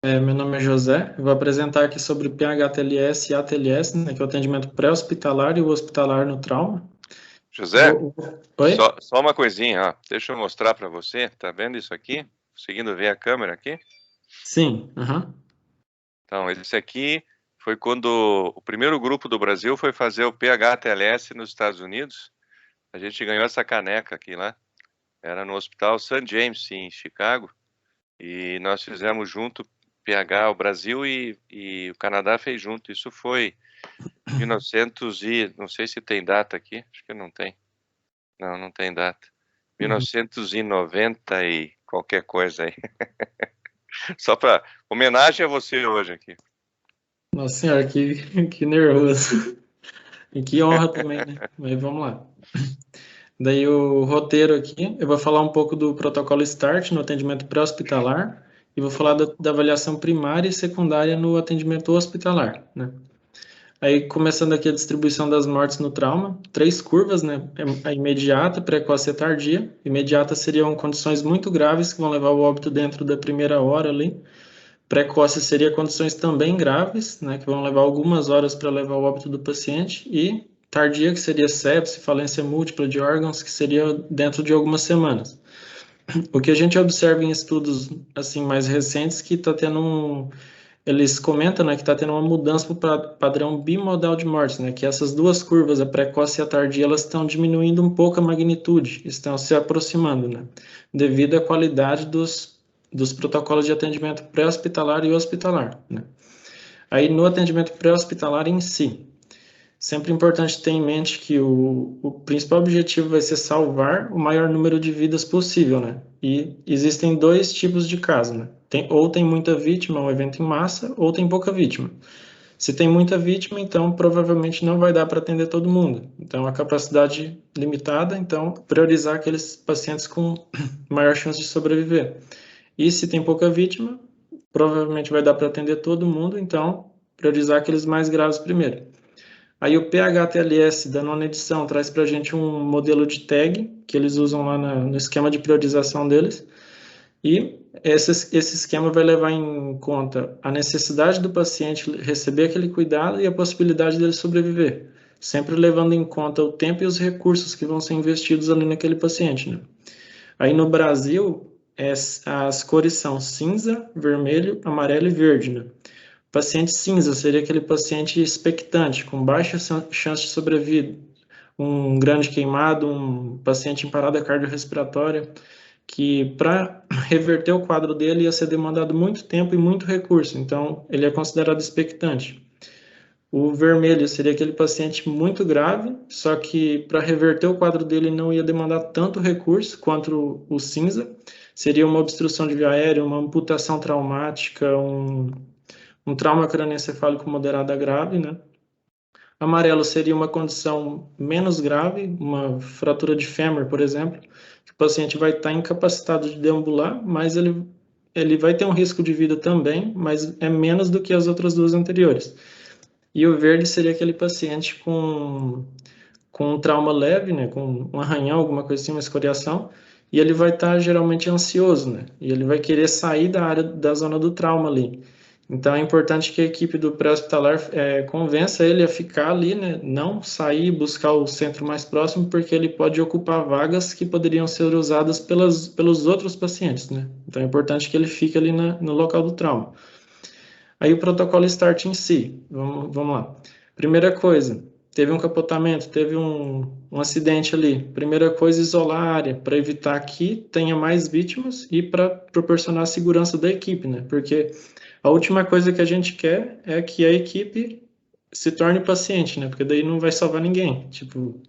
Meu nome é José, eu vou apresentar aqui sobre PH-TLS e ATLS, né, que é o atendimento pré-hospitalar e o hospitalar no trauma. José, Oi? só uma coisinha, ó. Deixa eu mostrar para você. Tá vendo isso aqui? Conseguindo ver a câmera aqui? Sim, aham. Então, esse aqui foi quando o primeiro grupo do Brasil foi fazer o PH-TLS nos Estados Unidos. A gente ganhou essa caneca aqui lá. Era no Hospital St. James, em Chicago. E nós fizemos junto PH, o Brasil e o Canadá fez junto. Isso foi 1900 e... Não sei se tem data aqui. Acho que não tem. Não, não tem data. Uhum. 1990 e qualquer coisa aí. Só para homenagem a você hoje aqui. Nossa senhora, que nervoso. E que honra também, né? Mas vamos lá. Daí o roteiro aqui, eu vou falar um pouco do protocolo START no atendimento pré-hospitalar e vou falar da avaliação primária e secundária no atendimento hospitalar, né? Aí, começando aqui a distribuição das mortes no trauma, três curvas, né? A imediata, precoce e tardia. Imediata seriam condições muito graves que vão levar ao óbito dentro da primeira hora ali. Precoce seria condições também graves, né? Que vão levar algumas horas para levar ao óbito do paciente. E tardia, que seria sepse, falência múltipla de órgãos, que seria dentro de algumas semanas. O que a gente observa em estudos assim mais recentes que está tendo eles comentam, né, que está tendo uma mudança para o padrão bimodal de morte, né, que essas duas curvas, a precoce e a tardia, elas estão diminuindo um pouco a magnitude, estão se aproximando, né, devido à qualidade dos protocolos de atendimento pré-hospitalar e hospitalar, né. Aí no atendimento pré-hospitalar em si, sempre importante ter em mente que o principal objetivo vai ser salvar o maior número de vidas possível, né? E existem dois tipos de caso, né? Ou tem muita vítima, um evento em massa, ou tem pouca vítima. Se tem muita vítima, então provavelmente não vai dar para atender todo mundo. Então, a capacidade limitada, então priorizar aqueles pacientes com maior chance de sobreviver. E se tem pouca vítima, provavelmente vai dar para atender todo mundo, então priorizar aqueles mais graves primeiro. Aí o PHTLS da nona edição traz para a gente um modelo de tag que eles usam lá no esquema de priorização deles. E esse esquema vai levar em conta a necessidade do paciente receber aquele cuidado e a possibilidade dele sobreviver, sempre levando em conta o tempo e os recursos que vão ser investidos ali naquele paciente, né? Aí no Brasil, as cores são cinza, vermelho, amarelo e verde, né? Paciente cinza seria aquele paciente expectante, com baixa chance de sobrevida, um grande queimado, um paciente em parada cardiorrespiratória, que para reverter o quadro dele ia ser demandado muito tempo e muito recurso, então ele é considerado expectante. O vermelho seria aquele paciente muito grave, só que para reverter o quadro dele não ia demandar tanto recurso quanto o cinza. Seria uma obstrução de via aérea, uma amputação traumática, um trauma cranioencefálico moderado a grave, né? Amarelo seria uma condição menos grave, uma fratura de fêmur, por exemplo, que o paciente vai estar incapacitado de deambular, mas ele vai ter um risco de vida também, mas é menos do que as outras duas anteriores. E o verde seria aquele paciente com um trauma leve, né, com um arranhão, alguma coisa assim, uma escoriação, e ele vai estar geralmente ansioso, né, e ele vai querer sair da área da zona do trauma ali. Então é importante que a equipe do pré-hospitalar convença ele a ficar ali, né, não sair e buscar o centro mais próximo, porque ele pode ocupar vagas que poderiam ser usadas pelos outros pacientes, né. Então é importante que ele fique ali no local do trauma. Aí o protocolo START em si, vamos lá. Primeira coisa, teve um capotamento, teve um acidente ali. Primeira coisa, isolar a área para evitar que tenha mais vítimas e para proporcionar a segurança da equipe, né? Porque a última coisa que a gente quer é que a equipe se torne paciente, né? Porque daí não vai salvar ninguém. Tipo,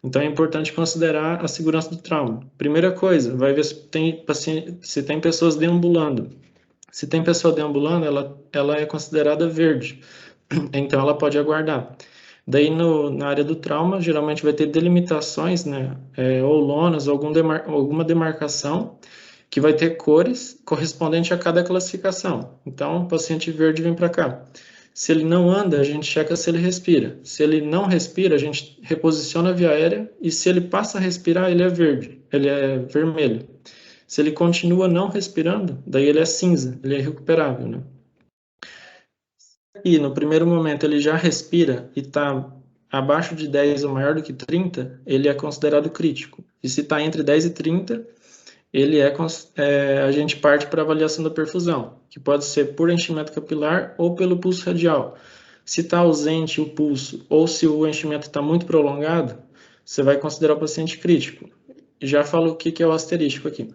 então é importante considerar a segurança do trauma. Primeira coisa, vai ver se tem paciente, se tem pessoas deambulando. Se tem pessoa deambulando, ela é considerada verde, então ela pode aguardar. Daí na área do trauma, geralmente vai ter delimitações, né, ou lonas, ou alguma demarcação, que vai ter cores correspondente a cada classificação. Então, o paciente verde vem para cá. Se ele não anda, a gente checa se ele respira. Se ele não respira, a gente reposiciona a via aérea, e se ele passa a respirar, ele é verde, ele é vermelho. Se ele continua não respirando, daí ele é cinza, ele é irrecuperável, né? E no primeiro momento ele já respira e está abaixo de 10 ou maior do que 30, ele é considerado crítico. E se está entre 10 e 30, a gente parte para avaliação da perfusão, que pode ser por enchimento capilar ou pelo pulso radial. Se está ausente o pulso ou se o enchimento está muito prolongado, você vai considerar o paciente crítico. Já falo o que é o asterístico aqui.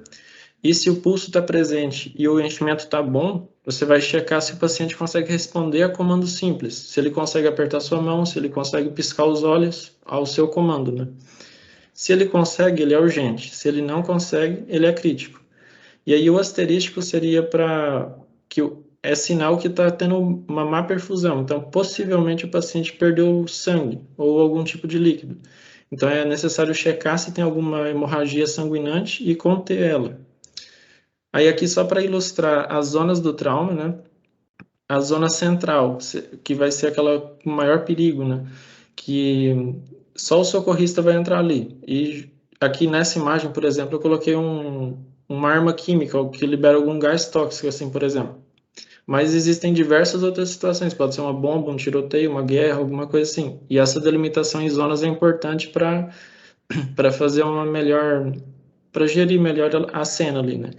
E se o pulso está presente e o enchimento está bom, você vai checar se o paciente consegue responder a comando simples, se ele consegue apertar sua mão, se ele consegue piscar os olhos ao seu comando, né? Se ele consegue, ele é urgente. Se ele não consegue, ele é crítico. E aí o asterístico seria para que é sinal que está tendo uma má perfusão. Então, possivelmente o paciente perdeu sangue ou algum tipo de líquido. Então, é necessário checar se tem alguma hemorragia sanguinante e conter ela. Aí aqui só para ilustrar as zonas do trauma, né? A zona central, que vai ser aquela com maior perigo, né? Que só o socorrista vai entrar ali. E aqui nessa imagem, por exemplo, eu coloquei uma arma química que libera algum gás tóxico, assim, por exemplo. Mas existem diversas outras situações, pode ser uma bomba, um tiroteio, uma guerra, alguma coisa assim. E essa delimitação em zonas é importante para fazer uma melhor, para gerir melhor a cena ali, né?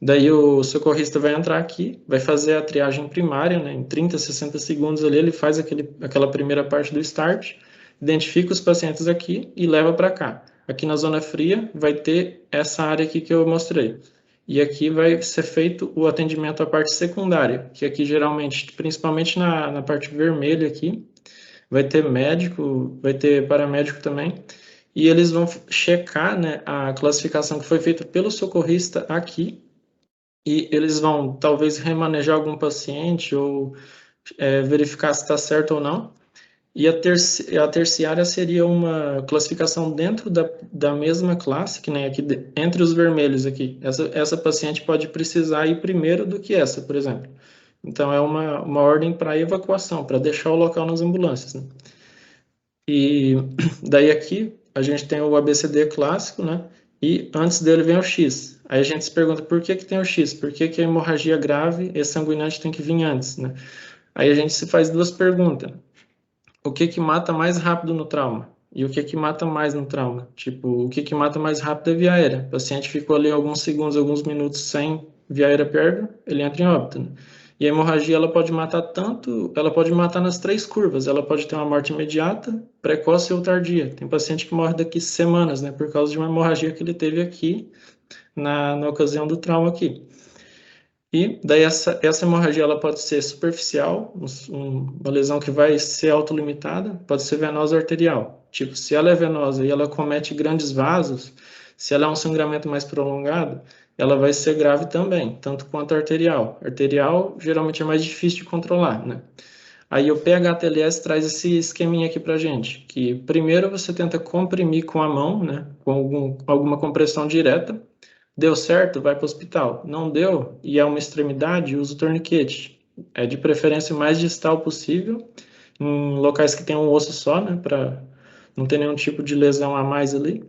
Daí o socorrista vai entrar aqui, vai fazer a triagem primária, né? Em 30, 60 segundos ali, ele faz aquela primeira parte do start, identifica os pacientes aqui e leva para cá. Aqui na zona fria vai ter essa área aqui que eu mostrei. E aqui vai ser feito o atendimento à parte secundária, que aqui geralmente, principalmente na parte vermelha aqui, vai ter médico, vai ter paramédico também, e eles vão checar, né, a classificação que foi feita pelo socorrista aqui, e eles vão talvez remanejar algum paciente ou verificar se está certo ou não. E a terciária seria uma classificação dentro da mesma classe, que nem aqui, entre os vermelhos aqui. Essa paciente pode precisar ir primeiro do que essa, por exemplo. Então, é uma ordem para evacuação, para deixar o local nas ambulâncias, né? E daí aqui a gente tem o ABCD clássico, né? E antes dele vem o X. Aí a gente se pergunta por que tem o X? Por que a hemorragia grave e sanguinante tem que vir antes, né? Aí a gente se faz duas perguntas. O que mata mais rápido no trauma? E o que mata mais no trauma? Tipo, o que mata mais rápido é via aérea. O paciente ficou ali alguns segundos, alguns minutos sem via aérea perda, ele entra em óbito, né? E a hemorragia, ela pode matar ela pode matar nas três curvas. Ela pode ter uma morte imediata, precoce ou tardia. Tem paciente que morre daqui semanas, né, por causa de uma hemorragia que ele teve aqui, na ocasião do trauma aqui. E daí essa hemorragia ela pode ser superficial, uma lesão que vai ser autolimitada, pode ser venosa ou arterial. Tipo, se ela é venosa e ela comete grandes vasos, se ela é um sangramento mais prolongado, ela vai ser grave também, tanto quanto a arterial. Arterial geralmente é mais difícil de controlar, né? Aí o PH-TLS traz esse esqueminha aqui pra gente, que primeiro você tenta comprimir com a mão, né, com alguma compressão direta. Deu certo, vai para o hospital. Não deu, e é uma extremidade, usa o torniquete. É de preferência o mais distal possível, em locais que tem um osso só, né, para não ter nenhum tipo de lesão a mais ali.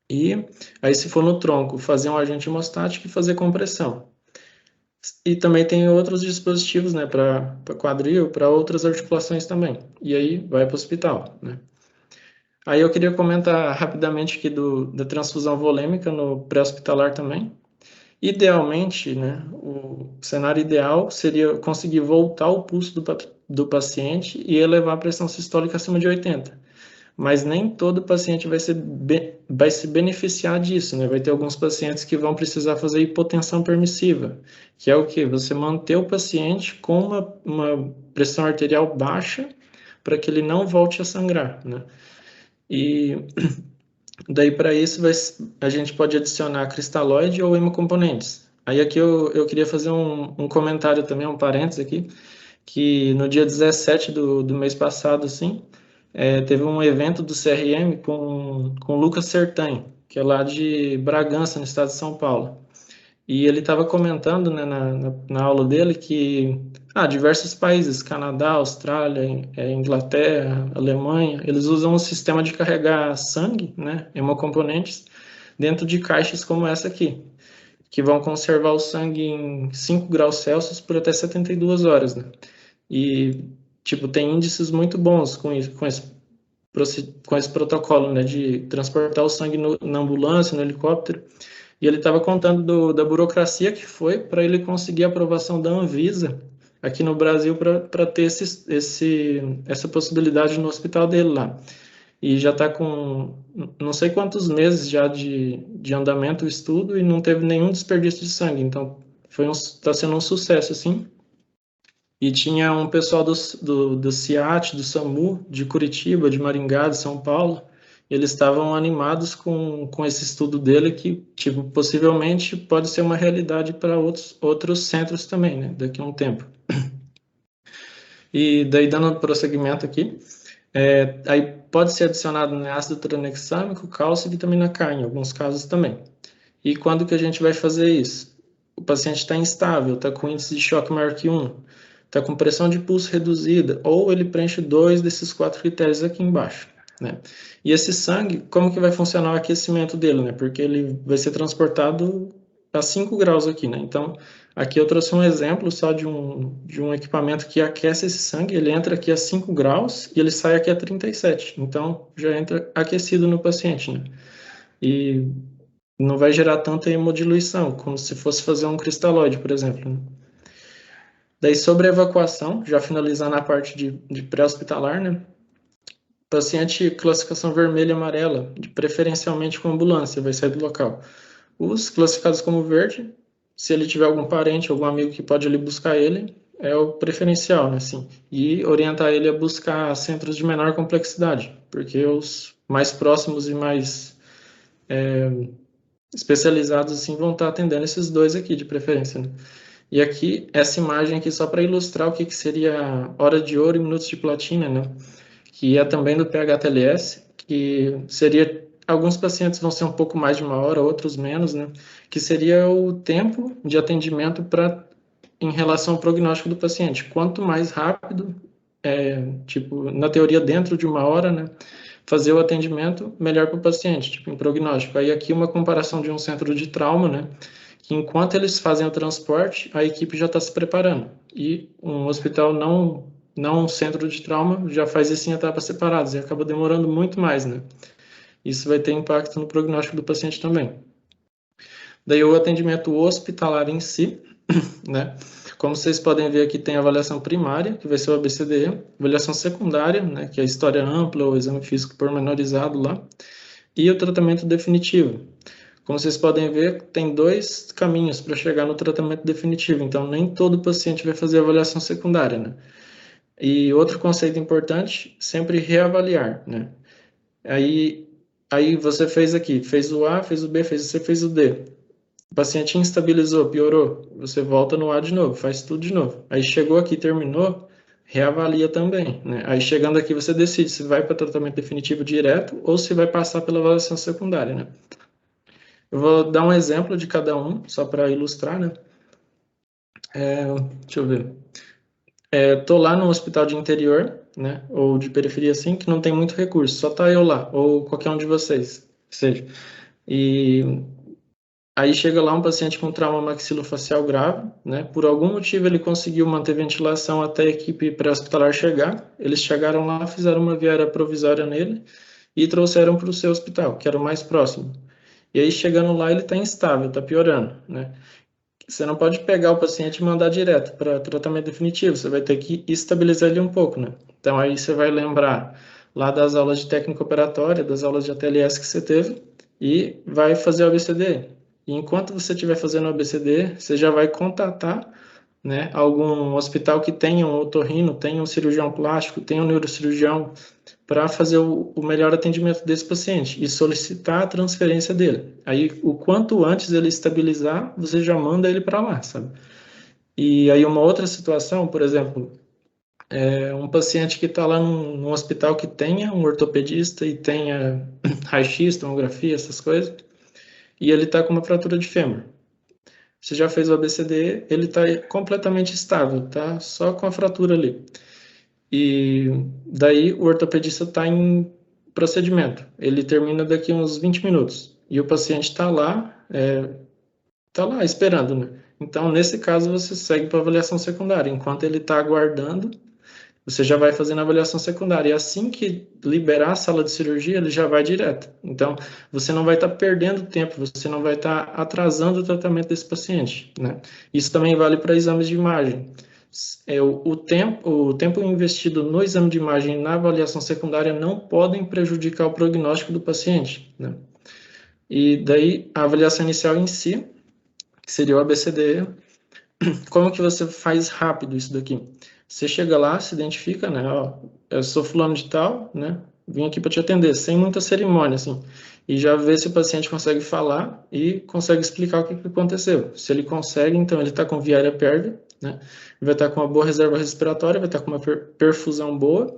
E aí, se for no tronco, fazer um agente hemostático e fazer compressão. E também tem outros dispositivos, né, para quadril, para outras articulações também. E aí, vai para o hospital, né. Aí eu queria comentar rapidamente aqui da transfusão volêmica no pré-hospitalar também. Idealmente, né, o cenário ideal seria conseguir voltar o pulso do paciente e elevar a pressão sistólica acima de 80. Mas nem todo paciente vai se beneficiar disso, né? Vai ter alguns pacientes que vão precisar fazer hipotensão permissiva, que é o que? Você manter o paciente com uma pressão arterial baixa para que ele não volte a sangrar, né? E daí, para isso, a gente pode adicionar cristalóide ou hemocomponentes. Aí aqui eu queria fazer um comentário também, um parênteses aqui, que no dia 17 do mês passado, assim, teve um evento do CRM com o Lucas Sertães, que é lá de Bragança, no estado de São Paulo. E ele estava comentando, né, na aula dele que diversos países, Canadá, Austrália, Inglaterra, Alemanha, eles usam um sistema de carregar sangue, né, hemocomponentes, dentro de caixas como essa aqui, que vão conservar o sangue em 5 graus Celsius por até 72 horas, né? E, tipo, tem índices muito bons com esse protocolo, né, de transportar o sangue na ambulância, no helicóptero. E ele estava contando da burocracia que foi para ele conseguir a aprovação da Anvisa aqui no Brasil para ter essa possibilidade no hospital dele lá. E já está com não sei quantos meses já de andamento o estudo e não teve nenhum desperdício de sangue. Então, está sendo um sucesso, assim. E tinha um pessoal do CIAT, do SAMU, de Curitiba, de Maringá, de São Paulo. Eles estavam animados com esse estudo dele, que tipo, possivelmente pode ser uma realidade para outros centros também, né, daqui a um tempo. E daí, dando prosseguimento aqui, aí pode ser adicionado, né, ácido tranexâmico, cálcio e vitamina K, em alguns casos também. E quando que a gente vai fazer isso? O paciente está instável, está com índice de choque maior que 1, está com pressão de pulso reduzida, ou ele preenche 2 desses 4 critérios aqui embaixo, né? E esse sangue, como que vai funcionar o aquecimento dele, né? Porque ele vai ser transportado a 5 graus aqui, né? Então, aqui eu trouxe um exemplo só de um equipamento que aquece esse sangue, ele entra aqui a 5 graus e ele sai aqui a 37. Então, já entra aquecido no paciente, né? E não vai gerar tanta hemodiluição, como se fosse fazer um cristalóide, por exemplo, né? Daí, sobre a evacuação, já finalizando a parte de pré-hospitalar, né? Paciente classificação vermelha e amarela, preferencialmente com ambulância, vai sair do local. Os classificados como verde, se ele tiver algum parente, algum amigo que pode ali buscar ele, é o preferencial, né, assim. E orientar ele a buscar centros de menor complexidade, porque os mais próximos e mais especializados, assim, vão estar atendendo esses dois aqui, de preferência, né? E aqui, essa imagem aqui só para ilustrar o que seria hora de ouro e minutos de platina, né? Que é também do PH-TLS, que seria, alguns pacientes vão ser um pouco mais de 1 hora, outros menos, né? Que seria o tempo de atendimento em relação ao prognóstico do paciente. Quanto mais rápido, tipo, na teoria dentro de 1 hora, né? Fazer o atendimento melhor para o paciente, tipo, em prognóstico. Aí aqui uma comparação de um centro de trauma, né? Que enquanto eles fazem o transporte, a equipe já está se preparando. E um hospital não um centro de trauma já faz isso em etapas separadas e acaba demorando muito mais, né? Isso vai ter impacto no prognóstico do paciente também. Daí o atendimento hospitalar em si, né? Como vocês podem ver aqui, tem a avaliação primária, que vai ser o ABCDE, avaliação secundária, né, que é a história ampla, o exame físico pormenorizado lá, e o tratamento definitivo. Como vocês podem ver, tem 2 caminhos para chegar no tratamento definitivo, então nem todo paciente vai fazer avaliação secundária, né? E outro conceito importante, sempre reavaliar, né? Aí você fez aqui, fez o A, fez o B, fez o C, fez o D. O paciente instabilizou, piorou, você volta no A de novo, faz tudo de novo. Aí chegou aqui, terminou, reavalia também, né? Aí chegando aqui você decide se vai para tratamento definitivo direto ou se vai passar pela avaliação secundária, né? Eu vou dar um exemplo de cada um, só para ilustrar, né? Deixa eu ver. Tô lá no hospital de interior, né? Ou de periferia, assim, que não tem muito recurso, só tá eu lá, ou qualquer um de vocês, seja. E aí chega lá um paciente com trauma maxilofacial grave, né? Por algum motivo ele conseguiu manter ventilação até a equipe pré-hospitalar chegar. Eles chegaram lá, fizeram uma viária provisória nele e trouxeram para o seu hospital, que era o mais próximo. E aí chegando lá ele está instável, está piorando, né? Você não pode pegar o paciente e mandar direto para tratamento definitivo, você vai ter que estabilizar ele um pouco, né? Então aí você vai lembrar lá das aulas de técnica operatória, das aulas de ATLS que você teve e vai fazer o ABCD. E enquanto você estiver fazendo o ABCD, você já vai contatar, né, algum hospital que tenha um otorrino, tenha um cirurgião plástico, tenha um neurocirurgião, para fazer o melhor atendimento desse paciente e solicitar a transferência dele. Aí, o quanto antes ele estabilizar, você já manda ele para lá, sabe? E aí, uma outra situação, por exemplo, um paciente que está lá num hospital que tenha um ortopedista e tenha raio-x, tomografia, essas coisas, e ele está com uma fratura de fêmur. Você já fez o ABCD, ele está completamente estável, tá? Só com a fratura ali. E daí o ortopedista está em procedimento. Ele termina daqui uns 20 minutos. E o paciente está lá esperando, né? Então, nesse caso, você segue para avaliação secundária. Enquanto ele está aguardando, você já vai fazendo a avaliação secundária. E assim que liberar a sala de cirurgia, ele já vai direto. Então, você não vai estar perdendo tempo, você não vai estar atrasando o tratamento desse paciente, né? Isso também vale para exames de imagem. O tempo investido no exame de imagem e na avaliação secundária não podem prejudicar o prognóstico do paciente, né? E daí, a avaliação inicial em si, que seria o ABCDE, como que você faz rápido isso daqui? Você chega lá, se identifica, né? Ó, eu sou fulano de tal, né? Vim aqui para te atender, sem muita cerimônia, assim. E já vê se o paciente consegue falar e consegue explicar o que aconteceu. Se ele consegue, então ele está com via aérea pérvia, né? Vai estar com uma boa reserva respiratória, vai estar com uma perfusão boa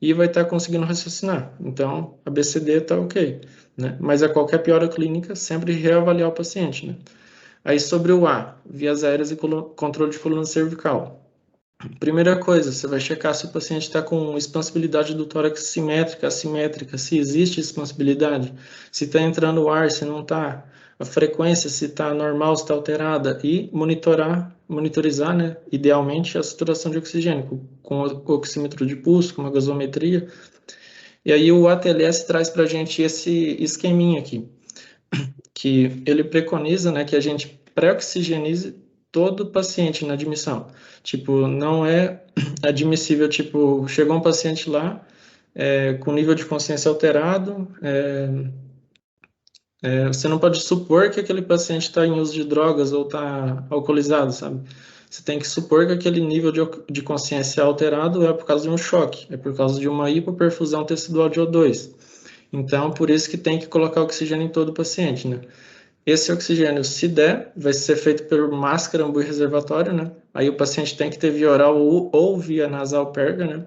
e vai estar conseguindo raciocinar. Então, a BCD está ok, né? Mas a qualquer piora clínica, sempre reavaliar o paciente, né? Aí sobre o A, vias aéreas e controle de coluna cervical. Primeira coisa, você vai checar se o paciente está com expansibilidade do tórax simétrica, assimétrica, se existe expansibilidade, se está entrando ar, se não está, a frequência, se está normal, se está alterada, e monitorizar, né, idealmente, a saturação de oxigênio, com o oxímetro de pulso, com uma gasometria. E aí o ATLS traz para a gente esse esqueminha aqui, que ele preconiza, né, que a gente pré-oxigenize todo paciente na admissão. Tipo, não é admissível, tipo, chegou um paciente lá com nível de consciência alterado, você não pode supor que aquele paciente está em uso de drogas ou está alcoolizado, sabe? Você tem que supor que aquele nível de consciência alterado é por causa de um choque, é por causa de uma hipoperfusão tecidual de O2. Então, por isso que tem que colocar oxigênio em todo o paciente, né? Esse oxigênio, se der, vai ser feito por máscara ambu-reservatório, né? Aí o paciente tem que ter via oral ou via nasal pérvia, né?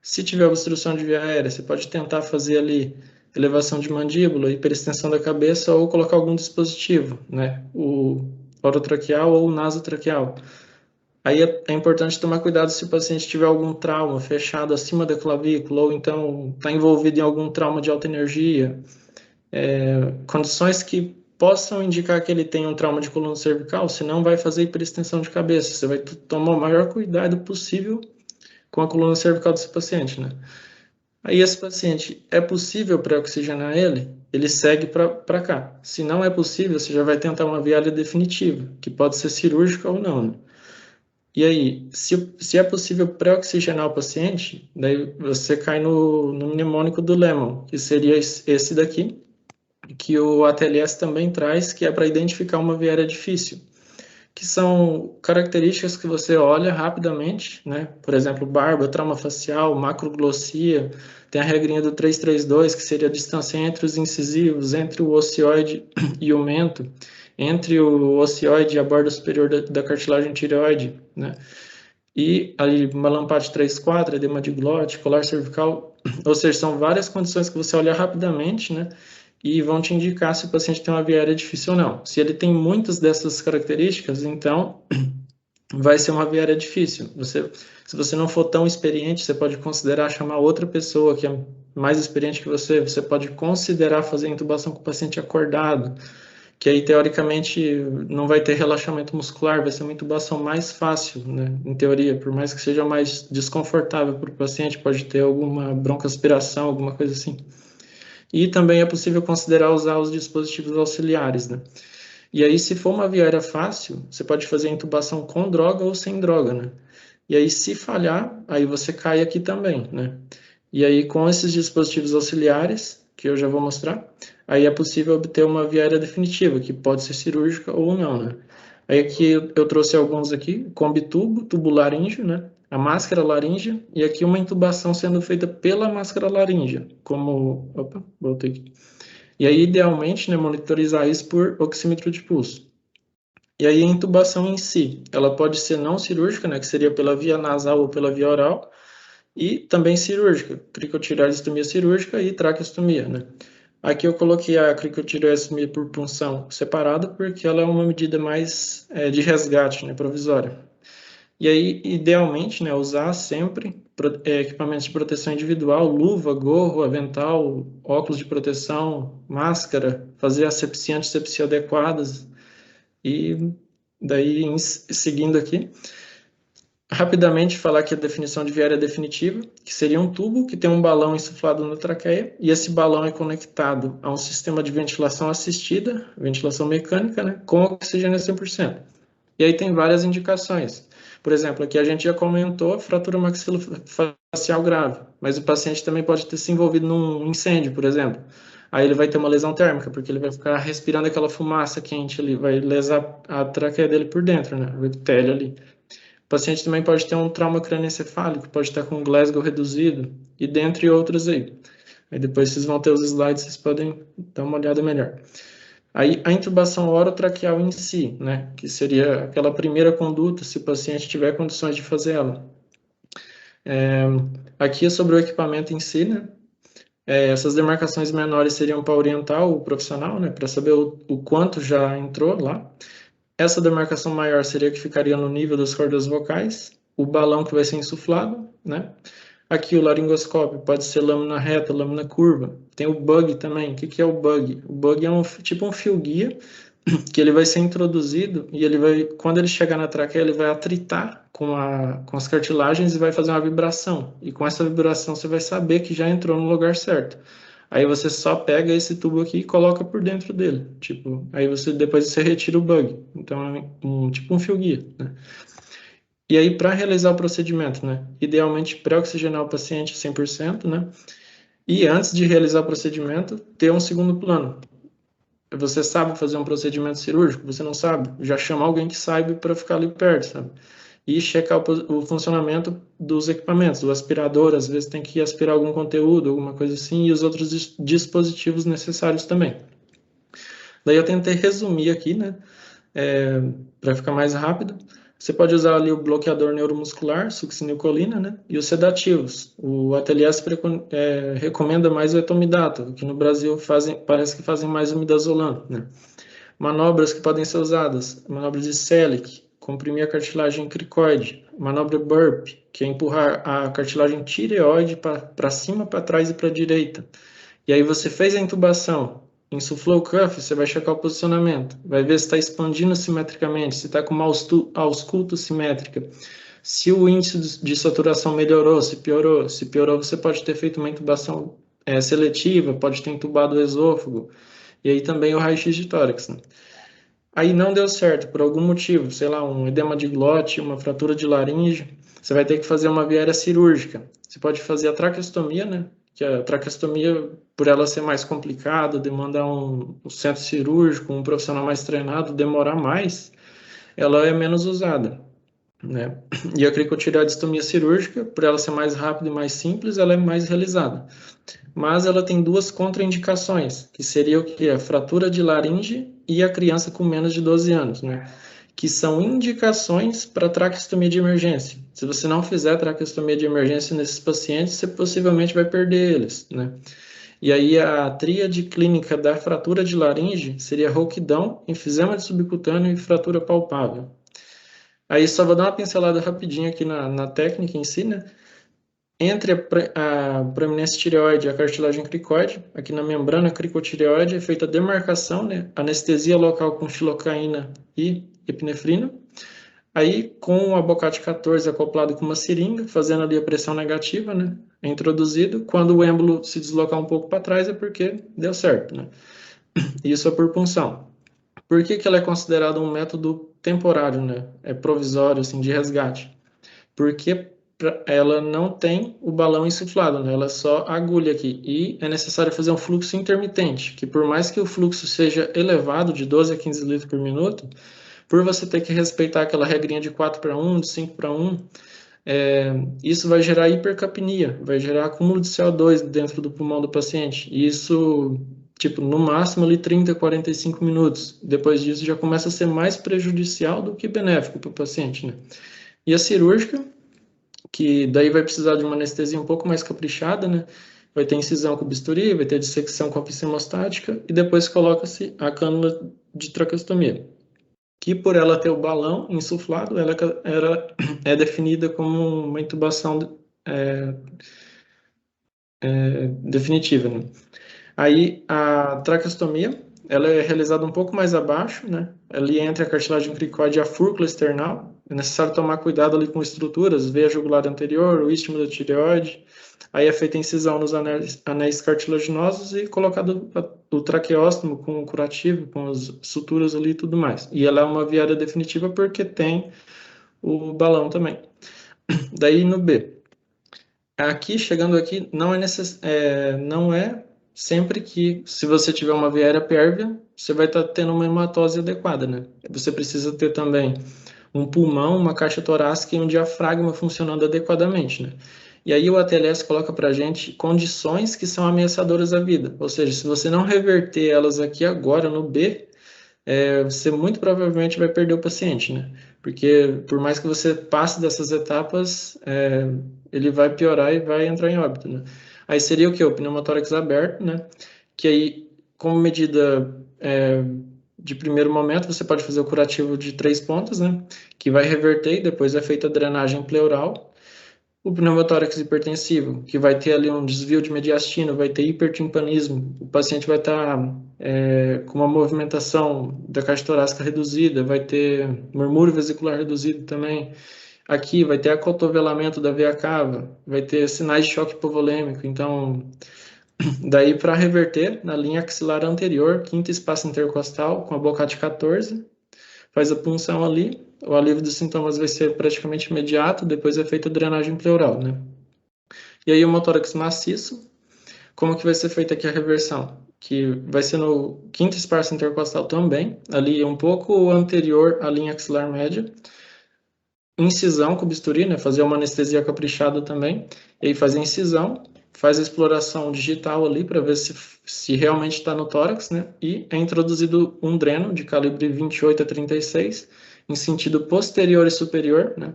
Se tiver obstrução de via aérea, você pode tentar fazer ali elevação de mandíbula, hiperextensão da cabeça ou colocar algum dispositivo, né? O orotraqueal ou o nasotraqueal. Aí é importante tomar cuidado se o paciente tiver algum trauma fechado acima da clavícula ou então está envolvido em algum trauma de alta energia, condições que possam indicar que ele tem um trauma de coluna cervical, você não vai fazer hiperextensão de cabeça, você vai tomar o maior cuidado possível com a coluna cervical desse paciente, né? Aí esse paciente, é possível pré-oxigenar ele? Ele segue para cá. Se não é possível, você já vai tentar uma via aérea definitiva, que pode ser cirúrgica ou não, né? E aí, se é possível pré-oxigenar o paciente, daí você cai no mnemônico do Lemon, que seria esse daqui, que o ATLS também traz, que é para identificar uma via aérea difícil, que são características que você olha rapidamente, né? Por exemplo, barba, trauma facial, macroglossia, tem a regrinha do 332, que seria a distância entre os incisivos, entre o ocioide e o mento, entre o ocioide e a borda superior da cartilagem tireoide, né? E ali, malampate 3-4, edema de glote, colar cervical, ou seja, são várias condições que você olha rapidamente, né? E vão te indicar se o paciente tem uma via aérea difícil ou não. Se ele tem muitas dessas características, então vai ser uma via aérea difícil. Se você não for tão experiente, você pode considerar chamar outra pessoa que é mais experiente que você pode considerar fazer intubação com o paciente acordado, que aí, teoricamente, não vai ter relaxamento muscular, vai ser uma intubação mais fácil, né? Em teoria, por mais que seja mais desconfortável para o paciente, pode ter alguma broncoaspiração, alguma coisa assim. E também é possível considerar usar os dispositivos auxiliares, né? E aí, se for uma via aérea fácil, você pode fazer a intubação com droga ou sem droga, né? E aí, se falhar, aí você cai aqui também, né? E aí, com esses dispositivos auxiliares, que eu já vou mostrar, aí é possível obter uma via aérea definitiva, que pode ser cirúrgica ou não, né? Aí aqui eu trouxe alguns aqui, combitubo, tubo laríngeo, né? A máscara laríngea, e aqui uma intubação sendo feita pela máscara laríngea, como... Opa, voltei aqui. E aí, idealmente, né, monitorizar isso por oxímetro de pulso. E aí, a intubação em si, ela pode ser não cirúrgica, né, que seria pela via nasal ou pela via oral, e também cirúrgica, cricotireoidectomia cirúrgica e traqueostomia, né. Aqui eu coloquei a cricotireoidectomia por punção separada, porque ela é uma medida mais de resgate, né, provisória. E aí, idealmente, né, usar sempre equipamentos de proteção individual, luva, gorro, avental, óculos de proteção, máscara, fazer asepsia e antisepsia adequadas e Daí, seguindo aqui, rapidamente falar que a definição de viária definitiva, que seria um tubo que tem um balão insuflado na traqueia, e esse balão é conectado a um sistema de ventilação assistida, ventilação mecânica, né, com oxigênio a 100%. E aí tem várias indicações. Por exemplo, aqui a gente já comentou fratura maxilofacial grave, mas o paciente também pode ter se envolvido num incêndio, por exemplo. Aí ele vai ter uma lesão térmica, porque ele vai ficar respirando aquela fumaça quente ali, vai lesar a traqueia dele por dentro, né, o epitélio ali. O paciente também pode ter um trauma crânioencefálico, pode estar com Glasgow reduzido, e dentre outros aí. Aí depois vocês vão ter os slides, vocês podem dar uma olhada melhor. Aí a intubação orotraqueal em si, né, que seria aquela primeira conduta, se o paciente tiver condições de fazer ela. Aqui é sobre o equipamento em si, né, essas demarcações menores seriam para orientar o profissional, né, para saber o quanto já entrou lá. Essa demarcação maior seria que ficaria no nível das cordas vocais, o balão que vai ser insuflado, né? Aqui o laringoscópio pode ser lâmina reta, lâmina curva. Tem o bug também. O que é o bug? O bug é tipo um fio guia que ele vai ser introduzido e ele vai, quando ele chegar na traqueia, ele vai atritar com as cartilagens e vai fazer uma vibração. E com essa vibração você vai saber que já entrou no lugar certo. Aí você só pega esse tubo aqui e coloca por dentro dele. Tipo, aí depois você retira o bug. Então é tipo um fio guia, né? E aí, para realizar o procedimento, né? Idealmente pré-oxigenar o paciente 100%, né? E antes de realizar o procedimento, ter um segundo plano. Você sabe fazer um procedimento cirúrgico? Você não sabe? Já chama alguém que saiba para ficar ali perto, sabe? E checar o funcionamento dos equipamentos. O aspirador, às vezes, tem que aspirar algum conteúdo, alguma coisa assim, e os outros dispositivos necessários também. Daí eu tentei resumir aqui, né? Para ficar mais rápido. Você pode usar ali o bloqueador neuromuscular, succinilcolina, né? E os sedativos. O ATLS recomenda mais o etomidato, que no Brasil parece que fazem mais o midazolam, né? Manobras que podem ser usadas: manobra de Selick, comprimir a cartilagem cricoide; manobra burp, que é empurrar a cartilagem tireoide para cima, para trás e para a direita. E aí você fez a intubação, insuflou o cuff, você vai checar o posicionamento, vai ver se está expandindo simetricamente, se está com uma ausculto simétrica, se o índice de saturação melhorou, se piorou. Se piorou, você pode ter feito uma intubação seletiva, pode ter intubado o esôfago, e aí também o raio-x de tórax, né? Aí não deu certo, por algum motivo, sei lá, um edema de glote, uma fratura de laringe, você vai ter que fazer uma viária cirúrgica. Você pode fazer a traqueostomia, né? Que a traqueostomia, por ela ser mais complicada, demanda um centro cirúrgico, um profissional mais treinado, demorar mais, ela é menos usada, né? E a cricotireoidectomia cirúrgica, por ela ser mais rápida e mais simples, ela é mais realizada. Mas ela tem duas contraindicações, que seria o que? A fratura de laringe e a criança com menos de 12 anos, né? Que são indicações para traqueostomia de emergência. Se você não fizer traqueostomia de emergência nesses pacientes, você possivelmente vai perder eles, né? E aí a tríade clínica da fratura de laringe seria rouquidão, enfisema de subcutâneo e fratura palpável. Aí só vou dar uma pincelada rapidinho aqui na técnica em si, né? Entre a proeminência tireoide e a cartilagem cricoide, aqui na membrana cricotireoide é feita a demarcação, né? Anestesia local com xilocaína e epinefrina. Aí, com o abocate 14 acoplado com uma seringa, fazendo ali a pressão negativa, né? É introduzido. Quando o êmbolo se deslocar um pouco para trás é porque deu certo, né? Isso é por punção. Por que ela é considerada um método temporário, né? É provisório, assim, de resgate? Porque ela não tem o balão insuflado, né? Ela só agulha aqui. E é necessário fazer um fluxo intermitente, que por mais que o fluxo seja elevado, de 12 a 15 litros por minuto, por você ter que respeitar aquela regrinha de 4:1, de 5:1, isso vai gerar hipercapnia, vai gerar acúmulo de CO2 dentro do pulmão do paciente. E isso, tipo, no máximo ali 30, 45 minutos. Depois disso já começa a ser mais prejudicial do que benéfico para o paciente, né? E a cirúrgica, que daí vai precisar de uma anestesia um pouco mais caprichada, né? Vai ter incisão com bisturi, vai ter dissecção com a pista hemostática e depois coloca-se a cânula de traqueostomia, que por ela ter o balão insuflado, ela é definida como uma intubação definitiva, né? Aí a traqueostomia, ela é realizada um pouco mais abaixo, né? Ali entre a cartilagem cricoide e a fúrcula external. É necessário tomar cuidado ali com estruturas, veia jugular anterior, o istmo da tireoide. Aí é feita incisão nos anéis cartilaginosos e colocado o traqueóstomo com o curativo, com as suturas ali e tudo mais. E ela é uma viária definitiva porque tem o balão também. Daí no B. Aqui, chegando aqui, não é sempre que, se você tiver uma viária pérvia, você vai estar tendo uma hematose adequada, né? Você precisa ter também um pulmão, uma caixa torácica e um diafragma funcionando adequadamente, né? E aí o ATLS coloca para a gente condições que são ameaçadoras à vida. Ou seja, se você não reverter elas aqui agora no B, você muito provavelmente vai perder o paciente, né? Porque por mais que você passe dessas etapas, ele vai piorar e vai entrar em óbito, né? Aí seria o quê? O pneumotórax aberto, né? Que aí, como medida de primeiro momento, você pode fazer o curativo de 3 pontos, né? Que vai reverter e depois é feita a drenagem pleural. O pneumotórax hipertensivo, que vai ter ali um desvio de mediastina, vai ter hipertimpanismo, o paciente vai estar com uma movimentação da caixa torácica reduzida, vai ter murmúrio vesicular reduzido também. Aqui vai ter acotovelamento da veia cava, vai ter sinais de choque hipovolêmico. Então, daí para reverter, na linha axilar anterior, quinto espaço intercostal, com a Bocati 14, faz a punção ali, o alívio dos sintomas vai ser praticamente imediato, depois é feita a drenagem pleural, né? E aí o motórax maciço, como que vai ser feita aqui a reversão? Que vai ser no quinto espaço intercostal também, ali um pouco anterior à linha axilar média, incisão com bisturi, né? Fazer uma anestesia caprichada também, e aí fazer a incisão, faz a exploração digital ali para ver se realmente está no tórax, né? E é introduzido um dreno de calibre 28 a 36 em sentido posterior e superior, né?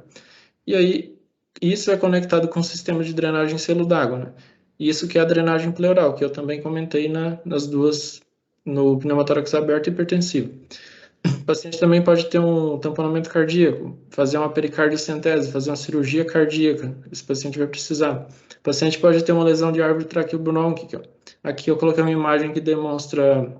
E aí isso é conectado com o sistema de drenagem selo d'água, né? Isso que é a drenagem pleural, que eu também comentei nas duas, no pneumotórax aberto e hipertensivo. O paciente também pode ter um tamponamento cardíaco, fazer uma pericardiocentese, fazer uma cirurgia cardíaca. Esse paciente vai precisar. O paciente pode ter uma lesão de árvore traqueobronquítica. Aqui eu coloquei uma imagem que demonstra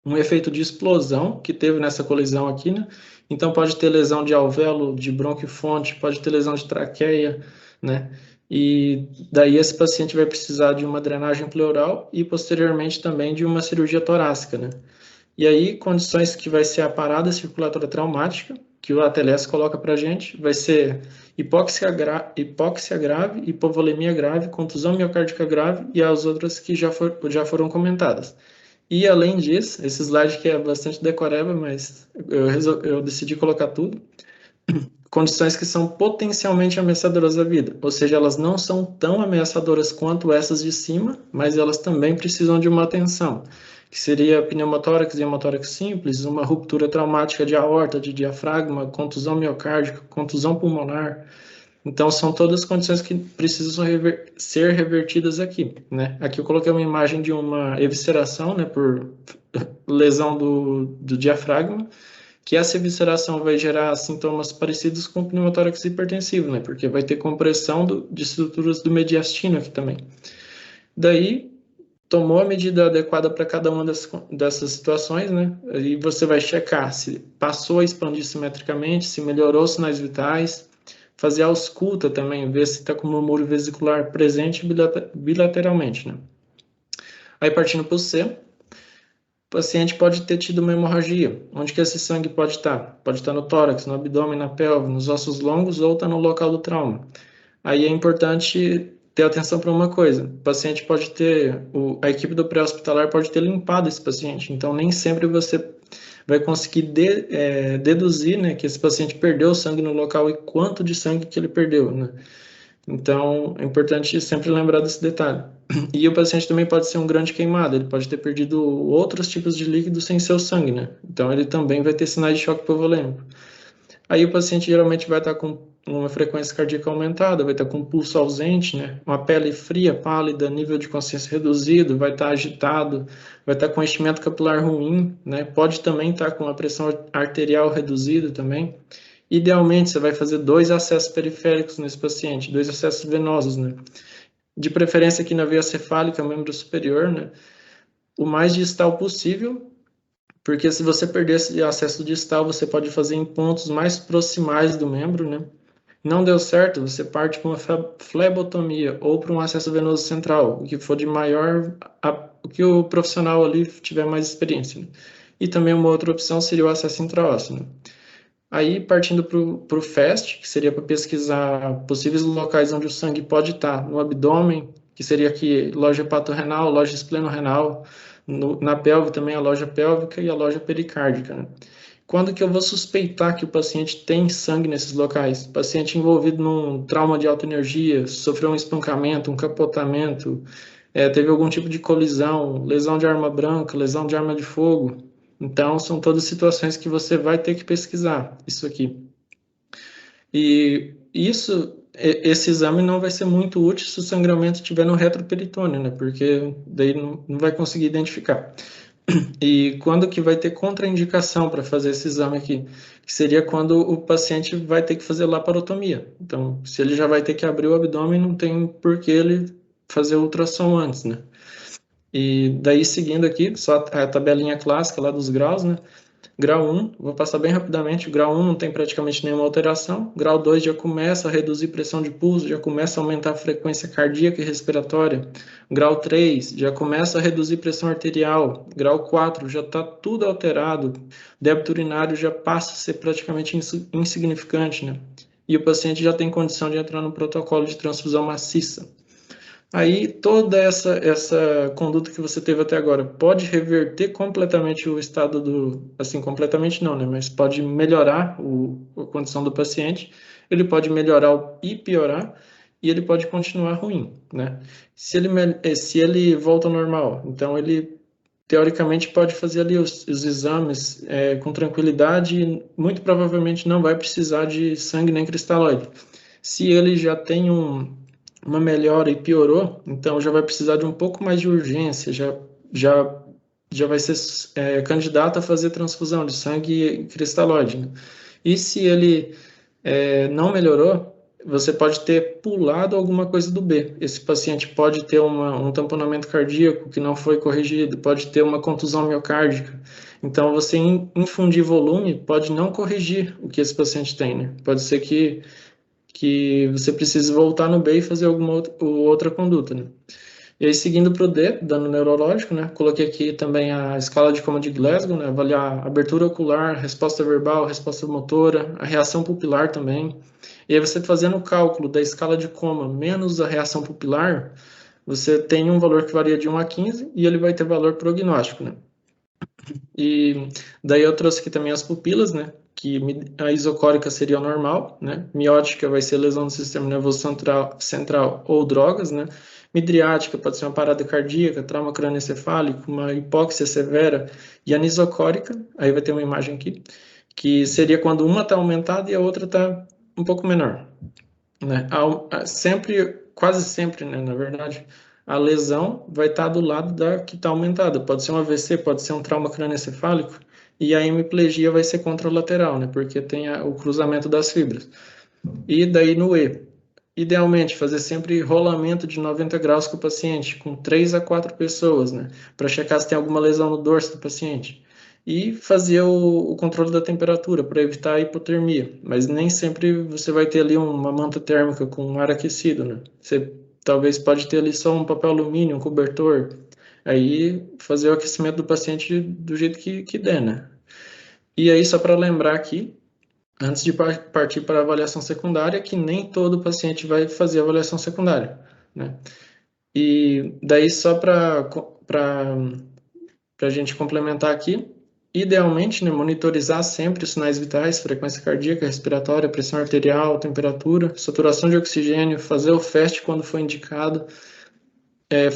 um efeito de explosão que teve nessa colisão aqui, né? Então pode ter lesão de alvéolo, de bronquiofonte, pode ter lesão de traqueia, né? E daí esse paciente vai precisar de uma drenagem pleural e posteriormente também de uma cirurgia torácica, né? E aí, condições que vai ser a parada circulatória traumática, que o ATLS coloca para a gente, vai ser hipóxia grave, hipovolemia grave, contusão miocárdica grave e as outras que já foram comentadas. E, além disso, esse slide que é bastante decoreba, mas eu decidi colocar tudo, condições que são potencialmente ameaçadoras à vida, ou seja, elas não são tão ameaçadoras quanto essas de cima, mas elas também precisam de uma atenção, que seria pneumotórax e hemotórax simples, uma ruptura traumática de aorta, de diafragma, contusão miocárdica, contusão pulmonar. Então, são todas condições que precisam ser revertidas aqui, né? Aqui eu coloquei uma imagem de uma evisceração, né, por lesão do diafragma, que essa evisceração vai gerar sintomas parecidos com o pneumotórax hipertensivo, né? Porque vai ter compressão de estruturas do mediastino aqui também. Daí, tomou a medida adequada para cada uma dessas situações, né? E você vai checar se passou a expandir simetricamente, se melhorou os sinais vitais, fazer a ausculta também, ver se está com murmúrio vesicular presente bilateralmente, né? Aí, partindo para o C, o paciente pode ter tido uma hemorragia. Onde que esse sangue pode estar? Pode estar no tórax, no abdômen, na pelve, nos ossos longos ou está no local do trauma. Aí é importante ter atenção para uma coisa. O paciente pode ter, a equipe do pré-hospitalar pode ter limpado esse paciente. Então, nem sempre você vai conseguir deduzir, né, que esse paciente perdeu sangue no local e quanto de sangue que ele perdeu, né? Então, é importante sempre lembrar desse detalhe. E o paciente também pode ser um grande queimado, ele pode ter perdido outros tipos de líquido sem ser o sangue, né? Então, ele também vai ter sinais de choque hipovolêmico. Aí o paciente geralmente vai estar com uma frequência cardíaca aumentada, vai estar com pulso ausente, né? Uma pele fria, pálida, nível de consciência reduzido, vai estar agitado, vai estar com enchimento capilar ruim, né? Pode também estar com a pressão arterial reduzida também. Idealmente, você vai fazer 2 acessos periféricos nesse paciente, 2 acessos venosos, né? De preferência aqui na veia cefálica, membro superior, né? O mais distal possível, porque se você perder esse acesso distal, você pode fazer em pontos mais proximais do membro, né? Não deu certo, você parte para uma flebotomia ou para um acesso venoso central, o que for de maior, o que o profissional ali tiver mais experiência, né? E também uma outra opção seria o acesso intraósseo, né? Aí, partindo para o FAST, que seria para pesquisar possíveis locais onde o sangue pode estar, no abdômen, que seria aqui loja hepatorrenal, loja esplenorenal, na pelve também a loja pélvica e a loja pericárdica, né? Quando que eu vou suspeitar que o paciente tem sangue nesses locais? Paciente envolvido num trauma de alta energia, sofreu um espancamento, um capotamento, teve algum tipo de colisão, lesão de arma branca, lesão de arma de fogo. Então, são todas situações que você vai ter que pesquisar isso aqui. E esse exame não vai ser muito útil se o sangramento estiver no retroperitônio, né? Porque daí não vai conseguir identificar. E quando que vai ter contraindicação para fazer esse exame aqui? Que seria quando o paciente vai ter que fazer laparotomia. Então, se ele já vai ter que abrir o abdômen, não tem por que ele fazer ultrassom antes, né? E daí, seguindo aqui, só a tabelinha clássica lá dos graus, né? Grau 1, vou passar bem rapidamente, o grau 1 não tem praticamente nenhuma alteração, grau 2 já começa a reduzir pressão de pulso, já começa a aumentar a frequência cardíaca e respiratória, grau 3 já começa a reduzir pressão arterial, grau 4 já está tudo alterado, débito urinário já passa a ser praticamente insignificante, né? E o paciente já tem condição de entrar no protocolo de transfusão maciça. Aí toda essa conduta que você teve até agora pode reverter completamente o estado assim, completamente não, né? Mas pode melhorar a condição do paciente, ele pode melhorar e piorar, e ele pode continuar ruim, né? Se ele volta ao normal, então ele teoricamente pode fazer ali os exames com tranquilidade e muito provavelmente não vai precisar de sangue nem cristalóide. Se ele já tem uma melhora e piorou, então já vai precisar de um pouco mais de urgência, já, já vai ser candidato a fazer transfusão de sangue cristalóide, né? E se ele não melhorou, você pode ter pulado alguma coisa do B. Esse paciente pode ter um tamponamento cardíaco que não foi corrigido, pode ter uma contusão miocárdica. Então, você infundir volume pode não corrigir o que esse paciente tem, né? Pode ser que você precise voltar no B e fazer alguma outra conduta, né? E aí, seguindo para o D, dano neurológico, né? Coloquei aqui também a escala de coma de Glasgow, né? Avaliar abertura ocular, resposta verbal, resposta motora, a reação pupilar também. E aí, você fazendo o cálculo da escala de coma menos a reação pupilar, você tem um valor que varia de 1 a 15 e ele vai ter valor prognóstico, né? E daí eu trouxe aqui também as pupilas, né? Que a isocórica seria normal, né? Miótica vai ser lesão do sistema nervoso central ou drogas, né? Midriática pode ser uma parada cardíaca, trauma crânioencefálico, uma hipóxia severa. E anisocórica, aí vai ter uma imagem aqui, que seria quando uma está aumentada e a outra está um pouco menor, né? Quase sempre, né, na verdade, a lesão vai estar do lado da que está aumentada. Pode ser um AVC, pode ser um trauma crânioencefálico, e a hemiplegia vai ser contralateral, né, porque tem o cruzamento das fibras. E daí no E, idealmente fazer sempre rolamento de 90 graus com o paciente, com 3 a 4 pessoas, né, para checar se tem alguma lesão no dorso do paciente. E fazer o controle da temperatura para evitar a hipotermia, mas nem sempre você vai ter ali uma manta térmica com ar aquecido, né? Você talvez pode ter ali só um papel alumínio, um cobertor, aí fazer o aquecimento do paciente do jeito que der, né? E aí, só para lembrar aqui, antes de partir para a avaliação secundária, que nem todo paciente vai fazer avaliação secundária, né? E daí, só para a gente complementar aqui, idealmente, né, monitorizar sempre os sinais vitais, frequência cardíaca, respiratória, pressão arterial, temperatura, saturação de oxigênio, fazer o FAST quando for indicado,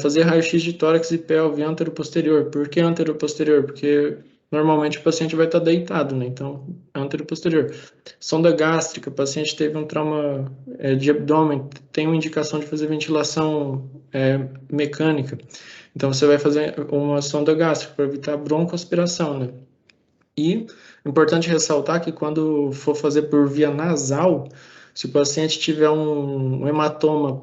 fazer raio-x de tórax e pelve antero-posterior. Por que antero-posterior? Porque normalmente o paciente vai estar deitado, né? Então, antero-posterior. Sonda gástrica, o paciente teve um trauma de abdômen, tem uma indicação de fazer ventilação mecânica. Então, você vai fazer uma sonda gástrica para evitar broncoaspiração, né? E é importante ressaltar que quando for fazer por via nasal, se o paciente tiver um hematoma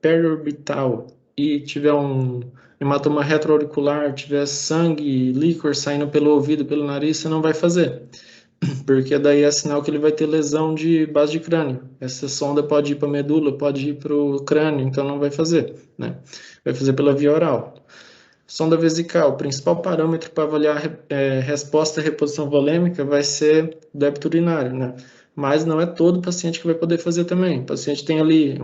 periorbital e tiver um hematoma retroauricular, tiver sangue, líquor saindo pelo ouvido, pelo nariz, você não vai fazer, porque daí é sinal que ele vai ter lesão de base de crânio. Essa sonda pode ir para a medula, pode ir para o crânio, então não vai fazer, né? Vai fazer pela via oral. Sonda vesical, o principal parâmetro para avaliar resposta à reposição volêmica vai ser débito urinário, né? Mas não é todo paciente que vai poder fazer também. O paciente tem ali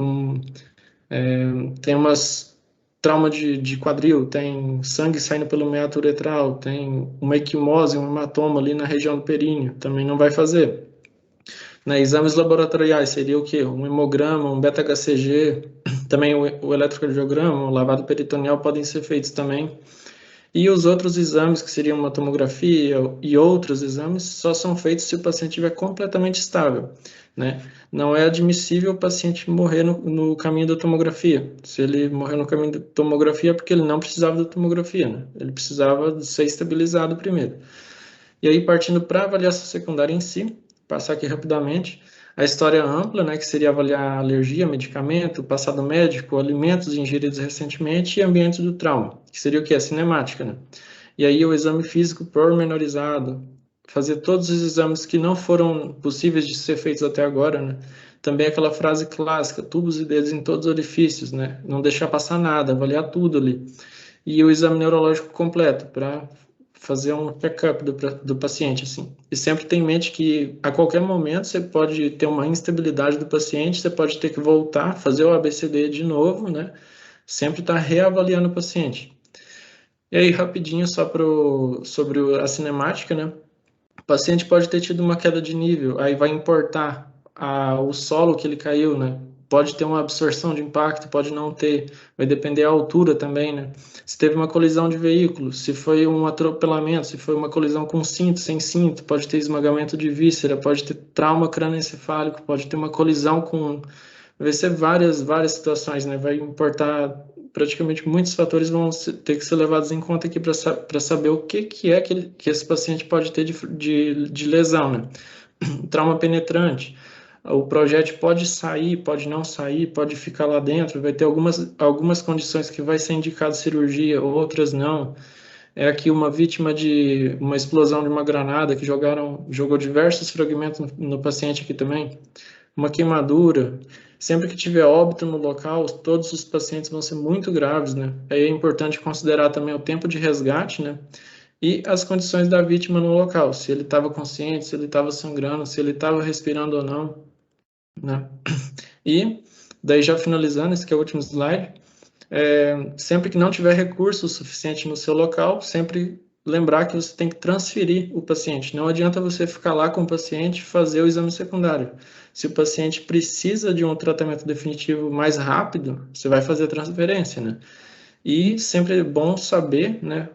tem umas trauma de quadril, tem sangue saindo pelo meato uretral, tem uma equimose, um hematoma ali na região do períneo, também não vai fazer. Né, exames laboratoriais seria o quê? Um hemograma, um beta-HCG, também o eletrocardiograma, o lavado peritoneal podem ser feitos também. E os outros exames, que seriam uma tomografia e outros exames, só são feitos se o paciente estiver completamente estável, né? Não é admissível o paciente morrer no caminho da tomografia. Se ele morreu no caminho da tomografia, é porque ele não precisava da tomografia, né? Ele precisava ser estabilizado primeiro. E aí, partindo para a avaliação secundária em si, passar aqui rapidamente, a história ampla, né, que seria avaliar alergia, medicamento, passado médico, alimentos ingeridos recentemente e ambiente do trauma, que seria o que? A cinemática, né? E aí o exame físico pormenorizado, fazer todos os exames que não foram possíveis de ser feitos até agora, né? Também aquela frase clássica, tubos e dedos em todos os orifícios, né? Não deixar passar nada, avaliar tudo ali. E o exame neurológico completo, para fazer um check-up do paciente, assim. E sempre tem em mente que a qualquer momento você pode ter uma instabilidade do paciente, você pode ter que voltar, fazer o ABCD de novo, né? Sempre estar reavaliando o paciente. E aí, rapidinho, sobre a cinemática, né? O paciente pode ter tido uma queda de nível, aí vai importar o solo que ele caiu, né? Pode ter uma absorção de impacto, pode não ter, vai depender da altura também, né? Se teve uma colisão de veículo, se foi um atropelamento, se foi uma colisão com cinto, sem cinto, pode ter esmagamento de víscera, pode ter trauma crânioencefálico, pode ter uma colisão com. Vai ser várias situações, né? Vai importar praticamente muitos fatores vão ter que ser levados em conta aqui para saber o que é que esse paciente pode ter de lesão, né? Trauma penetrante. O projétil pode sair, pode não sair, pode ficar lá dentro, vai ter algumas condições que vai ser indicado cirurgia, outras não. É aqui uma vítima de uma explosão de uma granada que jogou diversos fragmentos no paciente aqui também. Uma queimadura. Sempre que tiver óbito no local, todos os pacientes vão ser muito graves, né? Aí é importante considerar também o tempo de resgate, né? E as condições da vítima no local, se ele estava consciente, se ele estava sangrando, se ele estava respirando ou não, né? E daí já finalizando, esse aqui é o último slide, sempre que não tiver recurso suficiente no seu local, sempre lembrar que você tem que transferir o paciente. Não adianta você ficar lá com o paciente e fazer o exame secundário. Se o paciente precisa de um tratamento definitivo mais rápido, você vai fazer a transferência, né? E sempre é bom saber, né,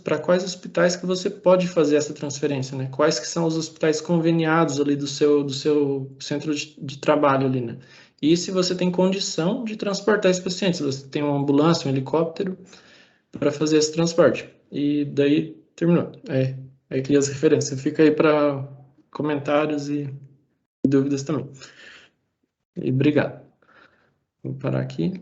para quais hospitais que você pode fazer essa transferência, né? Quais que são os hospitais conveniados ali do seu centro de trabalho ali, né? E se você tem condição de transportar esse paciente, se você tem uma ambulância, um helicóptero para fazer esse transporte. E daí terminou. Aí cria as referências. Fica aí para comentários e dúvidas também. E obrigado. Vou parar aqui.